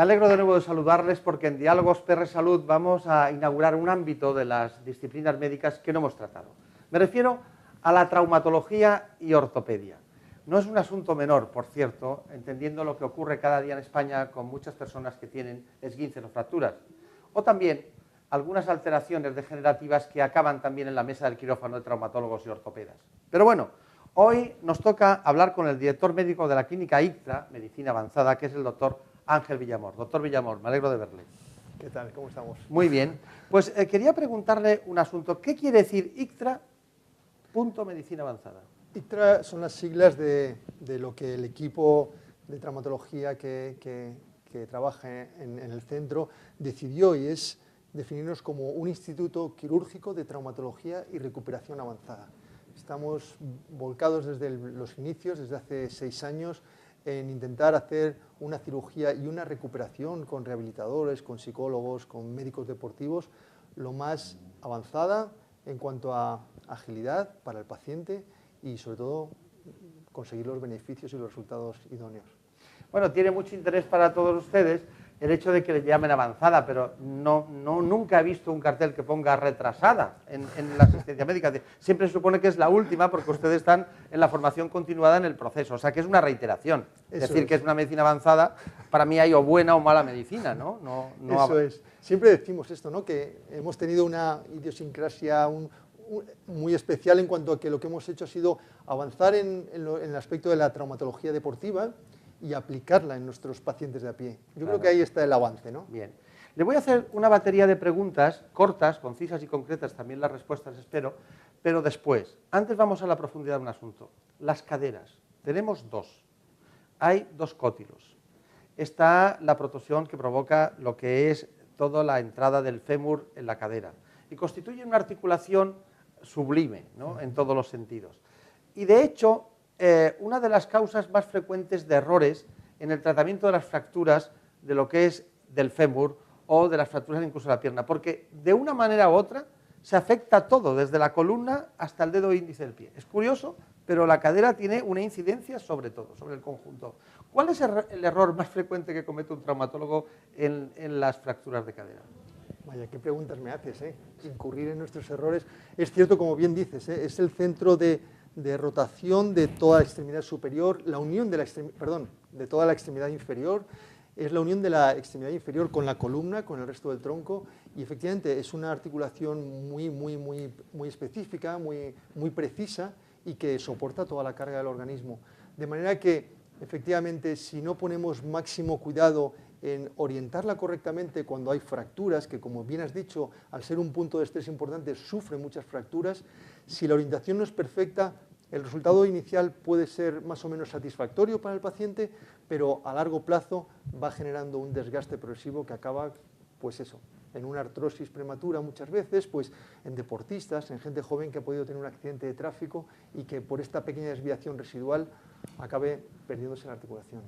Me alegro de nuevo de saludarles porque en Diálogos PR Salud vamos a inaugurar un ámbito de las disciplinas médicas que no hemos tratado. Me refiero a la traumatología y ortopedia. No es un asunto menor, por cierto, entendiendo lo que ocurre cada día en España con muchas personas que tienen esguinces o fracturas. O también algunas alteraciones degenerativas que acaban también en la mesa del quirófano de traumatólogos y ortopedas. Pero bueno, hoy nos toca hablar con el director médico de la clínica ICTRA, Medicina Avanzada, que es el doctor Ángel Villamor. Doctor Villamor, me alegro de verle. ¿Qué tal? ¿Cómo estamos? Muy bien. Pues quería preguntarle un asunto. ¿Qué quiere decir ICTRA, punto Medicina Avanzada? ICTRA son las siglas de lo que el equipo de traumatología que trabaja en el centro decidió, y es definirnos como un instituto quirúrgico de traumatología y recuperación avanzada. Estamos volcados desde los inicios, desde hace 6 años, en intentar hacer una cirugía y una recuperación con rehabilitadores, con psicólogos, con médicos deportivos, lo más avanzada en cuanto a agilidad para el paciente y sobre todo conseguir los beneficios y los resultados idóneos. Bueno, tiene mucho interés para todos ustedes el hecho de que le llamen avanzada, pero nunca he visto un cartel que ponga retrasada en la asistencia médica. Siempre se supone que es la última porque ustedes están en la formación continuada en el proceso, o sea que es una reiteración. Es decir, que es una medicina avanzada, para mí hay o buena o mala medicina, ¿no? Eso es. Siempre decimos esto, ¿no? Que hemos tenido una idiosincrasia muy especial en cuanto a que lo que hemos hecho ha sido avanzar en el aspecto de la traumatología deportiva y aplicarla en nuestros pacientes de a pie. Yo creo que ahí está el avance, ¿no? Bien. Le voy a hacer una batería de preguntas cortas, concisas y concretas, también las respuestas espero, pero después. Antes vamos a la profundidad de un asunto. Las caderas. Tenemos dos. Hay dos cótilos. Está la protrusión que provoca lo que es toda la entrada del fémur en la cadera y constituye una articulación sublime, ¿no? En todos los sentidos. Y de hecho, una de las causas más frecuentes de errores en el tratamiento de las fracturas de lo que es del fémur o de las fracturas incluso de la pierna, porque de una manera u otra se afecta todo, desde la columna hasta el dedo índice del pie. Es curioso, pero la cadera tiene una incidencia sobre todo, sobre el conjunto. ¿Cuál es el error más frecuente que comete un traumatólogo en las fracturas de cadera? Vaya, qué preguntas me haces, ¿eh? Incurrir en nuestros errores. Es cierto, como bien dices, ¿eh? Es el centro de rotación de toda la extremidad superior, la unión de de toda la extremidad inferior, es la unión de la extremidad inferior con la columna, con el resto del tronco, y efectivamente es una articulación muy específica, muy precisa y que soporta toda la carga del organismo. De manera que, efectivamente, si no ponemos máximo cuidado en orientarla correctamente cuando hay fracturas, que como bien has dicho, al ser un punto de estrés importante, sufre muchas fracturas. Si la orientación no es perfecta, el resultado inicial puede ser más o menos satisfactorio para el paciente, pero a largo plazo va generando un desgaste progresivo que acaba, pues eso, en una artrosis prematura muchas veces, pues en deportistas, en gente joven que ha podido tener un accidente de tráfico y que por esta pequeña desviación residual acabe perdiéndose la articulación.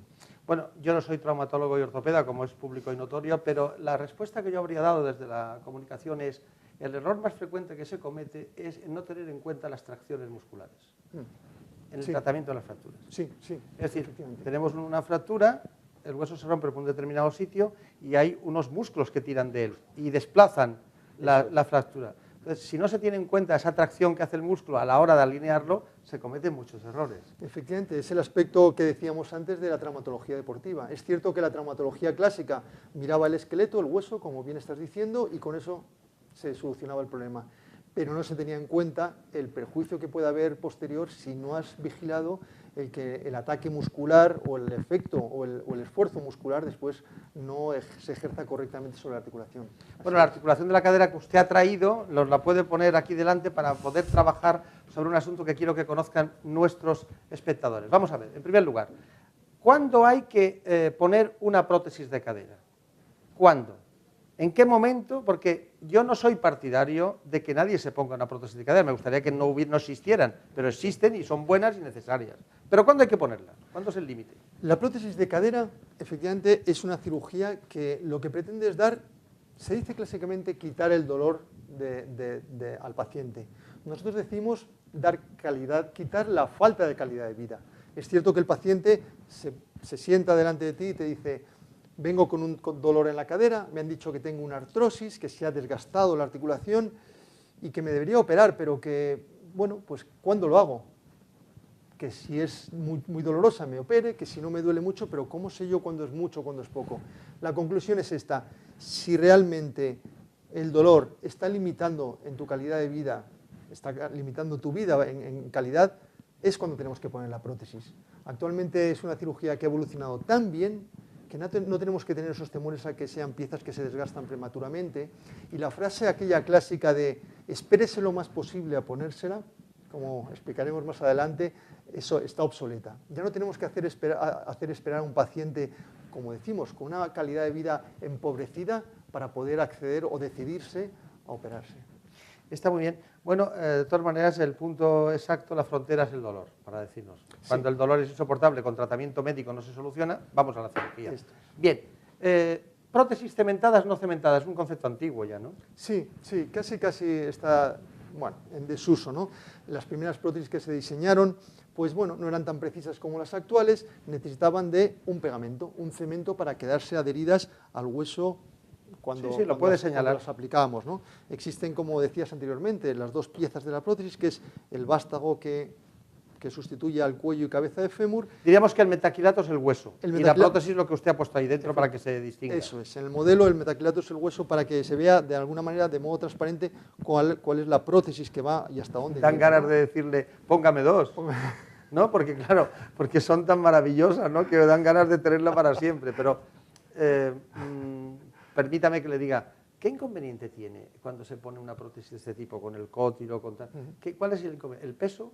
Bueno, yo no soy traumatólogo y ortopeda, como es público y notorio, pero la respuesta que yo habría dado desde la comunicación es: el error más frecuente que se comete es no tener en cuenta las tracciones musculares en el tratamiento de las fracturas. Sí, sí. Es decir, tenemos una fractura, el hueso se rompe por un determinado sitio y hay unos músculos que tiran de él y desplazan la fractura. Entonces, si no se tiene en cuenta esa tracción que hace el músculo a la hora de alinearlo, se cometen muchos errores. Efectivamente, es el aspecto que decíamos antes de la traumatología deportiva. Es cierto que la traumatología clásica miraba el esqueleto, el hueso, como bien estás diciendo, y con eso se solucionaba el problema. Pero no se tenía en cuenta el perjuicio que puede haber posterior si no has vigilado que el ataque muscular o el efecto o el esfuerzo muscular después no se ejerza correctamente sobre la articulación. Bueno, la articulación de la cadera que usted ha traído, nos la puede poner aquí delante para poder trabajar sobre un asunto que quiero que conozcan nuestros espectadores. Vamos a ver, en primer lugar, ¿cuándo hay que poner una prótesis de cadera? ¿Cuándo? ¿En qué momento? Porque yo no soy partidario de que nadie se ponga una prótesis de cadera. Me gustaría que no existieran, pero existen y son buenas y necesarias. ¿Pero cuándo hay que ponerla? ¿Cuándo es el límite? La prótesis de cadera, efectivamente, es una cirugía que lo que pretende es dar, se dice clásicamente, quitar el dolor al paciente. Nosotros decimos dar calidad, quitar la falta de calidad de vida. Es cierto que el paciente se sienta delante de ti y te dice: vengo con un dolor en la cadera, me han dicho que tengo una artrosis, que se ha desgastado la articulación y que me debería operar, pero que, bueno, pues ¿cuándo lo hago? Que si es muy dolorosa me opere, que si no me duele mucho, pero ¿cómo sé yo cuándo es mucho o cuándo es poco? La conclusión es esta: si realmente el dolor está limitando en tu calidad de vida, está limitando tu vida en calidad, es cuando tenemos que poner la prótesis. Actualmente es una cirugía que ha evolucionado tan bien que no tenemos que tener esos temores a que sean piezas que se desgastan prematuramente. Y la frase aquella clásica de espérese lo más posible a ponérsela, como explicaremos más adelante, eso está obsoleta. Ya no tenemos que hacer esperar a un paciente, como decimos, con una calidad de vida empobrecida para poder acceder o decidirse a operarse. Está muy bien. Bueno, de todas maneras, el punto exacto, la frontera es el dolor, para decirnos. Sí. Cuando el dolor es insoportable, con tratamiento médico no se soluciona, vamos a la cirugía. Bien, prótesis cementadas, no cementadas, es un concepto antiguo ya, ¿no? Sí, sí, casi está, bueno, en desuso, ¿no? Las primeras prótesis que se diseñaron, pues bueno, no eran tan precisas como las actuales, necesitaban de un pegamento, un cemento para quedarse adheridas al hueso cuando las aplicábamos, ¿no? Existen, como decías anteriormente, las dos piezas de la prótesis, que es el vástago que sustituye al cuello y cabeza de fémur. Diríamos que el metaquilato es el hueso y la prótesis es lo que usted ha puesto ahí dentro para que se distinga. Eso es, en el modelo el metaquilato es el hueso para que se vea de alguna manera, de modo transparente, cuál es la prótesis que va y hasta dónde. Dan ganas de decirle, póngame dos, ¿no? Porque claro, porque son tan maravillosas, ¿no? Que dan ganas de tenerla para siempre, pero permítame que le diga, ¿qué inconveniente tiene cuando se pone una prótesis de este tipo, con el cótilo, con tal? ¿Cuál es el inconveniente? ¿El peso?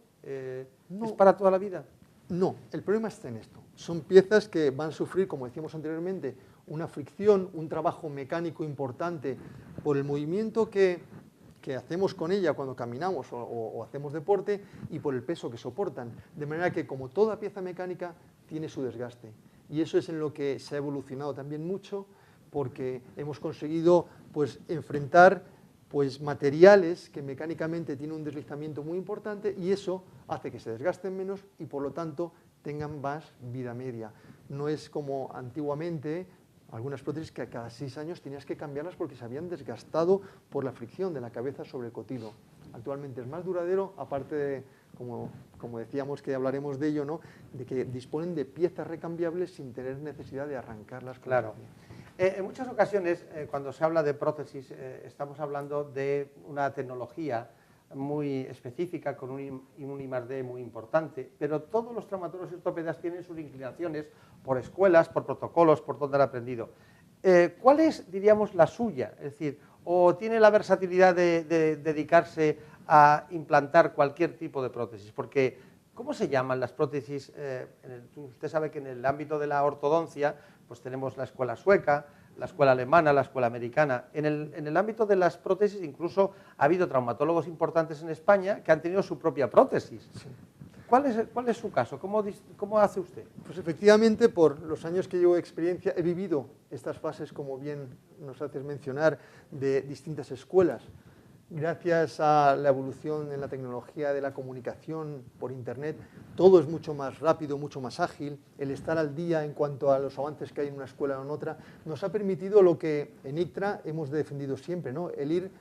No. ¿Es para toda la vida? No, el problema está en esto. Son piezas que van a sufrir, como decíamos anteriormente, una fricción, un trabajo mecánico importante por el movimiento que hacemos con ella cuando caminamos o hacemos deporte y por el peso que soportan. De manera que, como toda pieza mecánica, tiene su desgaste. Y eso es en lo que se ha evolucionado también mucho, porque hemos conseguido pues, enfrentar pues, materiales que mecánicamente tienen un deslizamiento muy importante y eso hace que se desgasten menos y por lo tanto tengan más vida media. No es como antiguamente algunas prótesis que a cada 6 años tenías que cambiarlas porque se habían desgastado por la fricción de la cabeza sobre el cotilo. Actualmente es más duradero, aparte de, como decíamos que hablaremos de ello, ¿no? De que disponen de piezas recambiables sin tener necesidad de arrancarlas. Claro. En muchas ocasiones, cuando se habla de prótesis, estamos hablando de una tecnología muy específica, con un I+D muy importante, pero todos los traumatólogos y ortopedas tienen sus inclinaciones por escuelas, por protocolos, por donde han aprendido. ¿Cuál es, diríamos, la suya? Es decir, ¿o tiene la versatilidad de dedicarse a implantar cualquier tipo de prótesis? Porque, ¿cómo se llaman las prótesis? Usted sabe que en el ámbito de la ortodoncia pues tenemos la escuela sueca, la escuela alemana, la escuela americana. En el ámbito de las prótesis incluso ha habido traumatólogos importantes en España que han tenido su propia prótesis. Sí. ¿Cuál es su caso? ¿Cómo hace usted? Pues efectivamente, por los años que llevo de experiencia, he vivido estas fases, como bien nos haces mencionar, de distintas escuelas. Gracias a la evolución en la tecnología de la comunicación por Internet, todo es mucho más rápido, mucho más ágil. El estar al día en cuanto a los avances que hay en una escuela o en otra, nos ha permitido lo que en ICTRA hemos defendido siempre, ¿no? El ir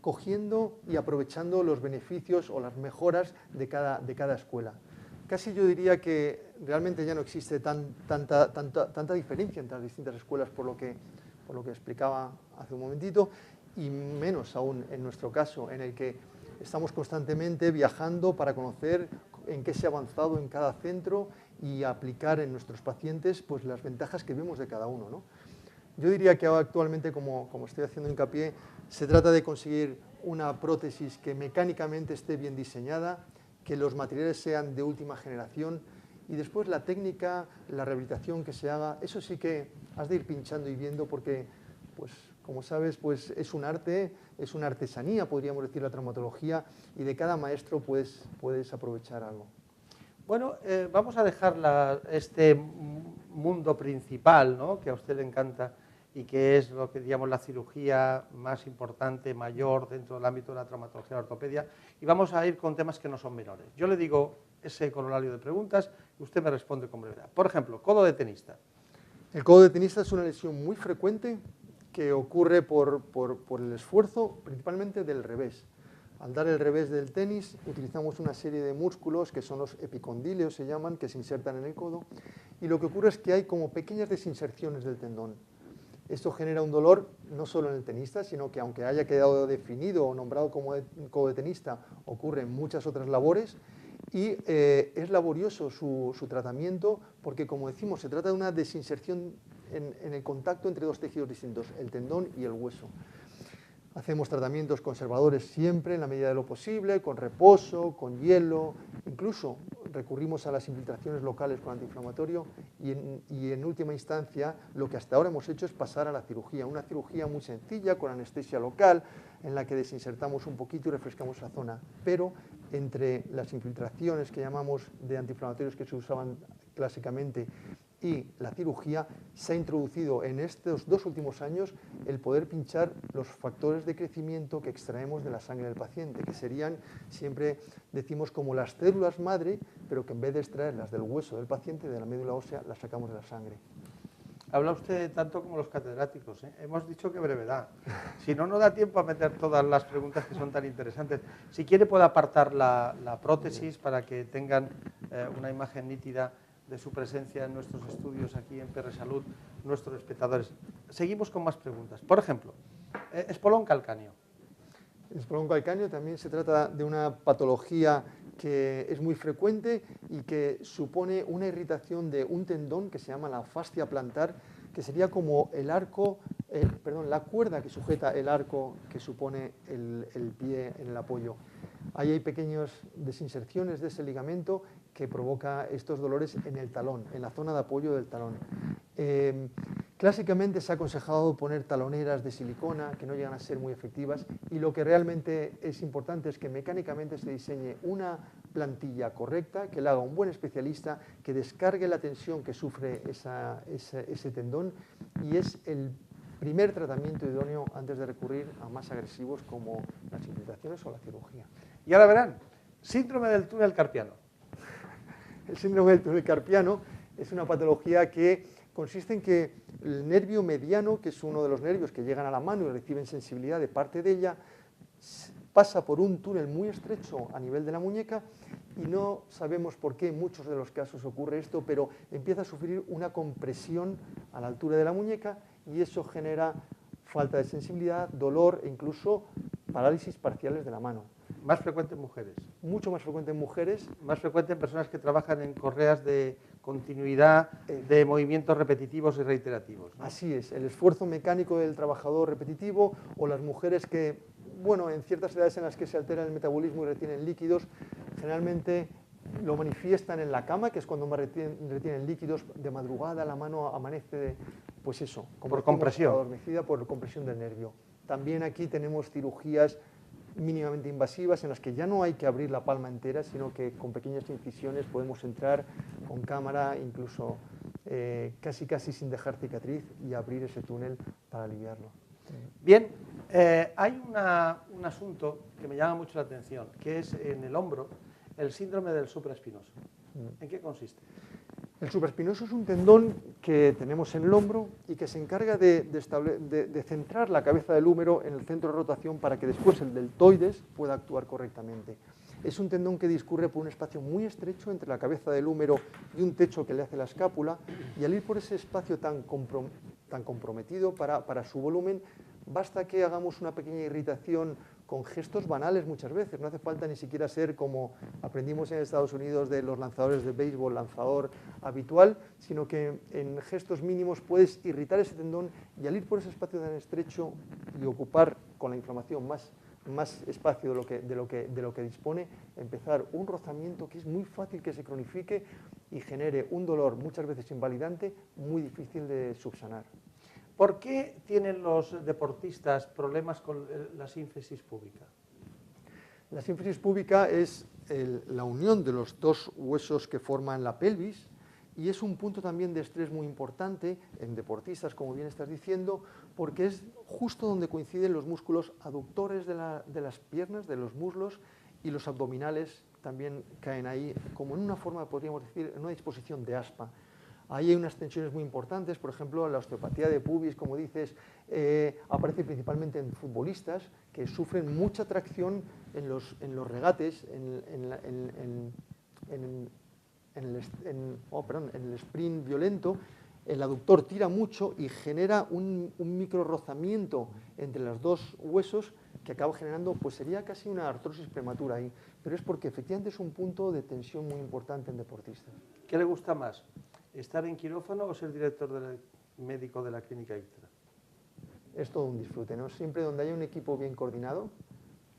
cogiendo y aprovechando los beneficios o las mejoras de cada escuela. Casi yo diría que realmente ya no existe tanta diferencia entre las distintas escuelas por lo que explicaba hace un momentito, y menos aún en nuestro caso, en el que estamos constantemente viajando para conocer en qué se ha avanzado en cada centro y aplicar en nuestros pacientes pues, las ventajas que vemos de cada uno, ¿no? Yo diría que actualmente, como estoy haciendo hincapié, se trata de conseguir una prótesis que mecánicamente esté bien diseñada, que los materiales sean de última generación y después la técnica, la rehabilitación que se haga, eso sí que has de ir pinchando y viendo porque, pues, como sabes, pues es un arte, es una artesanía, podríamos decir, la traumatología, y de cada maestro puedes aprovechar algo. Bueno, vamos a dejar este mundo principal, ¿no?, que a usted le encanta y que es lo que diríamos la cirugía más importante, mayor dentro del ámbito de la traumatología y la ortopedia, y vamos a ir con temas que no son menores. Yo le digo ese corolario de preguntas y usted me responde con brevedad. Por ejemplo, codo de tenista. El codo de tenista es una lesión muy frecuente que ocurre por el esfuerzo, principalmente del revés. Al dar el revés del tenis, utilizamos una serie de músculos que son los epicondíleos, se llaman, que se insertan en el codo, y lo que ocurre es que hay como pequeñas desinserciones del tendón. Esto genera un dolor no solo en el tenista, sino que aunque haya quedado definido o nombrado como codo de tenista, ocurre en muchas otras labores y es laborioso su tratamiento porque, como decimos, se trata de una desinserción en el contacto entre dos tejidos distintos, el tendón y el hueso. Hacemos tratamientos conservadores siempre, en la medida de lo posible, con reposo, con hielo, incluso recurrimos a las infiltraciones locales con antiinflamatorio y en última instancia lo que hasta ahora hemos hecho es pasar a la cirugía, una cirugía muy sencilla con anestesia local en la que desinsertamos un poquito y refrescamos la zona, pero entre las infiltraciones que llamamos de antiinflamatorios que se usaban clásicamente y la cirugía, se ha introducido en estos 2 últimos años el poder pinchar los factores de crecimiento que extraemos de la sangre del paciente, que serían, siempre decimos, como las células madre, pero que en vez de extraerlas del hueso del paciente, de la médula ósea, las sacamos de la sangre. Habla usted tanto como los catedráticos, ¿eh? Hemos dicho que brevedad. Si no, no da tiempo a meter todas las preguntas que son tan interesantes. Si quiere, puede apartar la prótesis para que tengan una imagen nítida de su presencia en nuestros estudios aquí en PR Salud, nuestros espectadores. Seguimos con más preguntas. Por ejemplo, espolón calcáneo. El espolón calcáneo también se trata de una patología que es muy frecuente y que supone una irritación de un tendón que se llama la fascia plantar, que sería como el arco, la cuerda que sujeta el arco que supone el pie en el apoyo. Ahí hay pequeñas desinserciones de ese ligamento que provoca estos dolores en el talón, en la zona de apoyo del talón. Clásicamente se ha aconsejado poner taloneras de silicona que no llegan a ser muy efectivas y lo que realmente es importante es que mecánicamente se diseñe una plantilla correcta, que la haga un buen especialista, que descargue la tensión que sufre ese tendón y es el primer tratamiento idóneo antes de recurrir a más agresivos como las infiltraciones o la cirugía. Y ahora verán, síndrome del túnel carpiano. El síndrome del túnel carpiano es una patología que consiste en que el nervio mediano, que es uno de los nervios que llegan a la mano y reciben sensibilidad de parte de ella, pasa por un túnel muy estrecho a nivel de la muñeca y no sabemos por qué en muchos de los casos ocurre esto, pero empieza a sufrir una compresión a la altura de la muñeca y eso genera falta de sensibilidad, dolor e incluso parálisis parciales de la mano. Más frecuente en mujeres. Mucho más frecuente en mujeres. Más frecuente en personas que trabajan en correas de continuidad, de movimientos repetitivos y reiterativos, ¿no? Así es, el esfuerzo mecánico del trabajador repetitivo o las mujeres que, bueno, en ciertas edades en las que se altera el metabolismo y retienen líquidos, generalmente lo manifiestan en la cama, que es cuando más retienen líquidos, de madrugada la mano amanece, pues eso, como por compresión. Adormecida por compresión del nervio. También aquí tenemos cirugías mínimamente invasivas en las que ya no hay que abrir la palma entera, sino que con pequeñas incisiones podemos entrar con cámara, incluso casi sin dejar cicatriz y abrir ese túnel para aliviarlo. Bien, hay un asunto que me llama mucho la atención, que es en el hombro, el síndrome del supraespinoso. ¿En qué consiste? El supraespinoso es un tendón que tenemos en el hombro y que se encarga de centrar la cabeza del húmero en el centro de rotación para que después el deltoides pueda actuar correctamente. Es un tendón que discurre por un espacio muy estrecho entre la cabeza del húmero y un techo que le hace la escápula, y al ir por ese espacio tan comprometido para su volumen, basta que hagamos una pequeña irritación con gestos banales muchas veces, no hace falta ni siquiera ser como aprendimos en Estados Unidos de los lanzadores de béisbol, lanzador habitual, sino que en gestos mínimos puedes irritar ese tendón y al ir por ese espacio tan estrecho y ocupar con la inflamación más espacio de lo que dispone, empezar un rozamiento que es muy fácil que se cronifique y genere un dolor muchas veces invalidante, muy difícil de subsanar. ¿Por qué tienen los deportistas problemas con la sínfisis púbica? La sínfisis púbica es la unión de los dos huesos que forman la pelvis y es un punto también de estrés muy importante en deportistas, como bien estás diciendo, porque es justo donde coinciden los músculos aductores de las piernas, de los muslos, y los abdominales también caen ahí, como en una forma, podríamos decir, en una disposición de aspa. Ahí hay unas tensiones muy importantes, por ejemplo, la osteopatía de pubis, como dices, aparece principalmente en futbolistas que sufren mucha tracción en los regates, en el sprint violento. El aductor tira mucho y genera un micro rozamiento entre los dos huesos que acaba generando, pues sería casi una artrosis prematura ahí, pero es porque efectivamente es un punto de tensión muy importante en deportistas. ¿Qué le gusta más, estar en quirófano o ser director médico de la clínica ICTRA? Es todo un disfrute, ¿no? Siempre donde haya un equipo bien coordinado,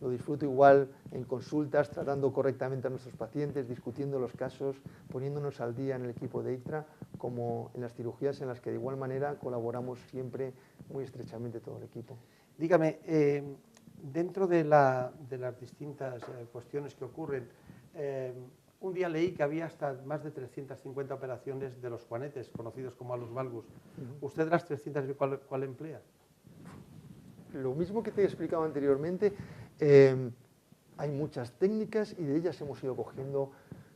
lo disfruto igual en consultas, tratando correctamente a nuestros pacientes, discutiendo los casos, poniéndonos al día en el equipo de ICTRA, como en las cirugías en las que de igual manera colaboramos siempre muy estrechamente todo el equipo. Dígame, dentro de las distintas cuestiones que ocurren, un día leí que había hasta más de 350 operaciones de los juanetes, conocidos como alus valgus. ¿Usted de las 300 cuál emplea? Lo mismo que te he explicado anteriormente, hay muchas técnicas y de ellas hemos ido cogiendo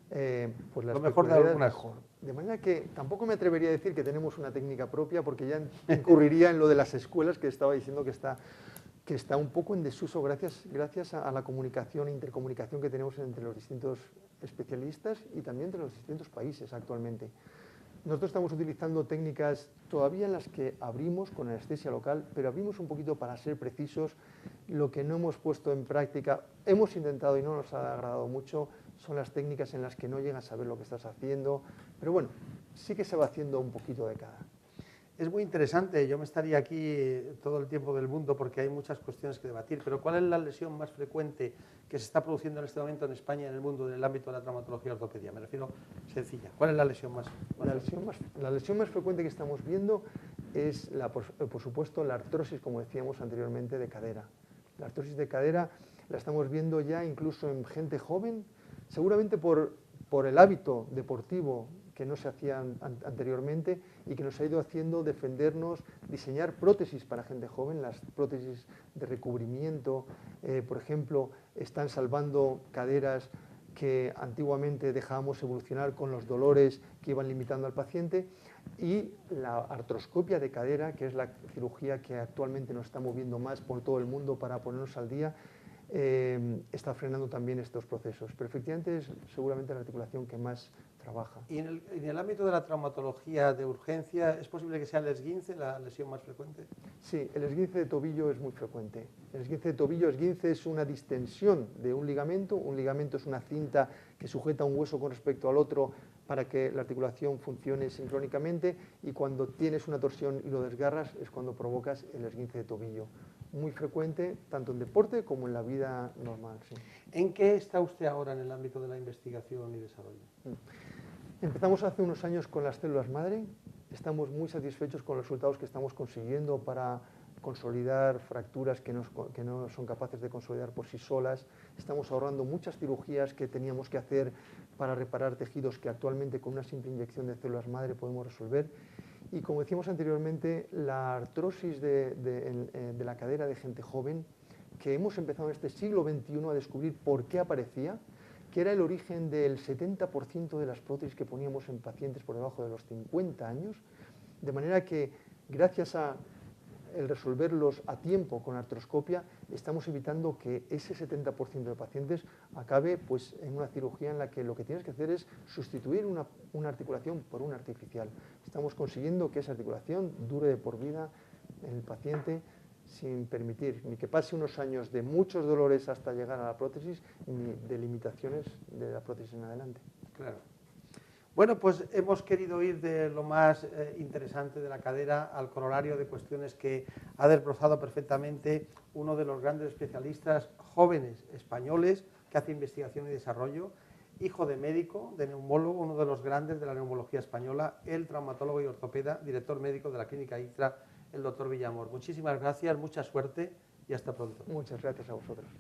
pues las lo mejor de algunas. De manera que tampoco me atrevería a decir que tenemos una técnica propia, porque ya incurriría en lo de las escuelas, que estaba diciendo que está un poco en desuso gracias a la comunicación e intercomunicación que tenemos entre los distintos especialistas y también entre los distintos países actualmente. Nosotros estamos utilizando técnicas todavía en las que abrimos con anestesia local, pero abrimos un poquito para ser precisos. Lo que no hemos puesto en práctica, hemos intentado y no nos ha agradado mucho, son las técnicas en las que no llegas a saber lo que estás haciendo, pero bueno, sí que se va haciendo un poquito de cada. Es muy interesante, yo me estaría aquí todo el tiempo del mundo porque hay muchas cuestiones que debatir, pero ¿cuál es la lesión más frecuente que se está produciendo en este momento en España y en el mundo en el ámbito de la traumatología y ortopedia? Me refiero sencilla. ¿Cuál es la lesión más frecuente? La lesión más frecuente que estamos viendo es, por supuesto, la artrosis, como decíamos anteriormente, de cadera. La artrosis de cadera la estamos viendo ya incluso en gente joven, seguramente por el hábito deportivo que no se hacían anteriormente y que nos ha ido haciendo defendernos, diseñar prótesis para gente joven, las prótesis de recubrimiento, por ejemplo, están salvando caderas que antiguamente dejábamos evolucionar con los dolores que iban limitando al paciente, y la artroscopia de cadera, que es la cirugía que actualmente nos está moviendo más por todo el mundo para ponernos al día, está frenando también estos procesos. Pero efectivamente es seguramente la articulación que más trabaja. ¿Y en el ámbito de la traumatología de urgencia es posible que sea el esguince la lesión más frecuente? Sí, el esguince de tobillo es muy frecuente. El esguince de tobillo, esguince es una distensión de un ligamento es una cinta que sujeta un hueso con respecto al otro para que la articulación funcione sincrónicamente, y cuando tienes una torsión y lo desgarras es cuando provocas el esguince de tobillo. Muy frecuente, tanto en deporte como en la vida normal. Sí. ¿En qué está usted ahora en el ámbito de la investigación y desarrollo? Empezamos hace unos años con las células madre. Estamos muy satisfechos con los resultados que estamos consiguiendo para consolidar fracturas que no son capaces de consolidar por sí solas. Estamos ahorrando muchas cirugías que teníamos que hacer para reparar tejidos que actualmente con una simple inyección de células madre podemos resolver. Y como decíamos anteriormente, la artrosis de la cadera de gente joven, que hemos empezado en este siglo XXI a descubrir por qué aparecía, que era el origen del 70% de las prótesis que poníamos en pacientes por debajo de los 50 años, de manera que gracias a el resolverlos a tiempo con artroscopia, estamos evitando que ese 70% de pacientes acabe pues, en una cirugía en la que lo que tienes que hacer es sustituir una articulación por una artificial. Estamos consiguiendo que esa articulación dure de por vida en el paciente, sin permitir ni que pase unos años de muchos dolores hasta llegar a la prótesis, ni de limitaciones de la prótesis en adelante. Claro. Bueno, pues hemos querido ir de lo más interesante de la cadera al corolario de cuestiones que ha desbrozado perfectamente uno de los grandes especialistas jóvenes españoles que hace investigación y desarrollo, hijo de médico, de neumólogo, uno de los grandes de la neumología española, el traumatólogo y ortopeda, director médico de la clínica ICTRA, el doctor Villamor. Muchísimas gracias, mucha suerte y hasta pronto. Muchas gracias a vosotros.